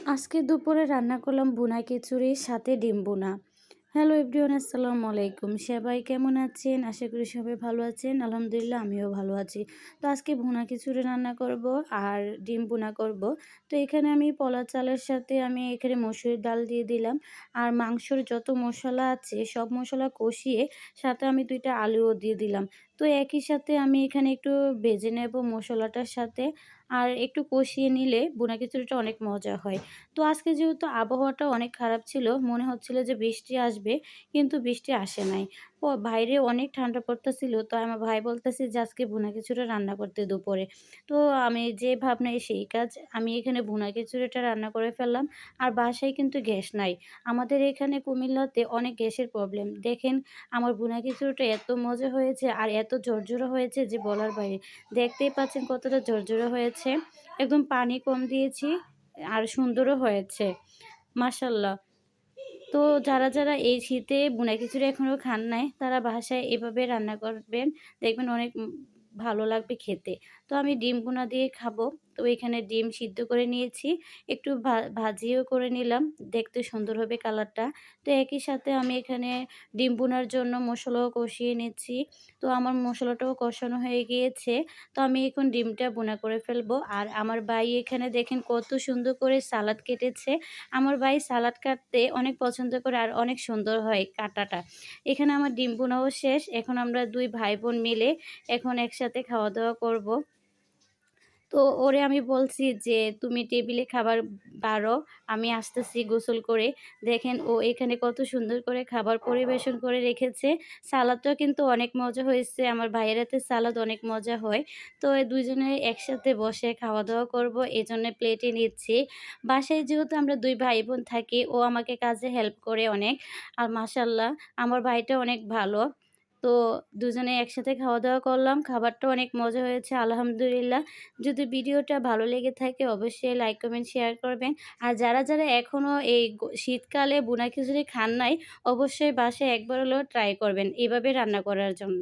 আজকে দুপুরে রান্না করলাম ভুনা খিচুড়ি সাথে ডিম ভুনা। হ্যালো এভরিওয়ান, আসসালামু আলাইকুম। সবাই কেমন আছেন? আশা করি সবাই ভালো আছেন। আলহামদুলিল্লাহ আমিও ভালো আছি। তো আজকে ভুনা খিচুড়ি রান্না করব আর ডিম ভুনা করব। তো এখানে আমি পোলাও চালের সাথে আমি এখানে মসুর ডাল দিয়ে দিলাম। আর মাংসর যত মশলা আছে সব মশলা কষিয়ে সাথে আমি ২টা আলুও দিয়ে দিলাম। তো একই সাথে আমি এখানে একটু ভেজে নেব মশলাটার সাথে। আর একটু কষিয়ে নিলে ভুনা খিচুড়িটা অনেক মজা হয়। তো আজকে যেহেতু আবহাওয়াটা অনেক খারাপ ছিল, মনে হচ্ছিল যে বৃষ্টি আসবে, কিন্তু বৃষ্টি আসে নাই। বাইরে অনেক ঠান্ডা পড়তেছিল। তো আমার ভাই বলতেছে যে আজকে ভুনা খিচুড়ি রান্না করতে দুপুরে। তো আমি যে ভাবনাই সেই কাজ। আমি এখানে ভুনা খিচুড়িটা রান্না করে ফেললাম। আর বাসায় কিন্তু গ্যাস নাই। আমাদের এখানে কুমিল্লাতে অনেক গ্যাসের প্রবলেম। দেখেন আমার ভুনা খিচুড়িটা এত মজা হয়েছে আর এত ঝরঝরে হয়েছে যে বলার বাইরে। দেখতেই পাচ্ছেন কতটা ঝরঝরে হয়েছে। একদম পানি কম দিয়েছি আর সুন্দরও হয়েছে। মাশাআল্লাহ। তো যারা এই শীতে ভুনা খিচুড়ি এখনো খান নাই, তারা বাসায় এভাবে রান্না করবেন। দেখবেন অনেক ভালো লাগবে খেতে। তো আমি ডিম ভুনা দিয়ে খাবো। তো এখানে ডিম সিদ্ধ করে নিয়েছি। একটু ভাজিও করে নিলাম। দেখতে সুন্দর হবে কালারটা। তো একই সাথে আমি এখানে ডিম ভুনার জন্য মসলাও কষিয়ে নিচ্ছি। তো আমার মসলাটাও কষানো হয়ে গিয়েছে। তো আমি এখন ডিমটা ভুনা করে ফেলবো। আর আমার ভাই এখানে দেখেন কত সুন্দর করে সালাদ কেটেছে। আমার ভাই সালাদ কাটতে অনেক পছন্দ করে আর অনেক সুন্দর হয় কাটাটা। এখানে আমার ডিম ভুনাও শেষ। এখন আমরা ২ ভাই-বোন মিলে এখন একসাথে খাওয়া-দাওয়া করব। তো ওরে আমি বলছি যে, "তুমি টেবিলে খাবার বাড়ো, আমি আসতেছি গোসল করে।" দেখেন ও এখানে কত সুন্দর করে খাবার পরিবেশন করে রেখেছে। সালাদটাও কিন্তু অনেক মজা হয়েছে। আমার ভাইয়ের হাতের সালাদ অনেক মজা হয়। তো এই ২ জনে একসাথে বসে খাওয়া-দাওয়া করব, এজন্য প্লেটে নিচ্ছি। বাসায় যেহেতু আমরা ২ ভাই-বোন থাকি, ও আমাকে কাজে হেল্প করে অনেক। আর মাশাআল্লাহ আমার ভাইটা অনেক ভালো। তো দুজনে একসাথে খাওয়া-দাওয়া করলাম। খাবারটাও অনেক মজা হয়েছে আলহামদুলিল্লাহ। যদি ভিডিওটা ভালো লেগে থাকে অবশ্যই লাইক, কমেন্ট, শেয়ার করবেন। আর যারা এখনও এই শীতকালে ভুনা খিচুড়ি খান নাই, অবশ্যই বাসায় একবার হলেও ট্রাই করবেন এভাবে রান্না করার জন্য।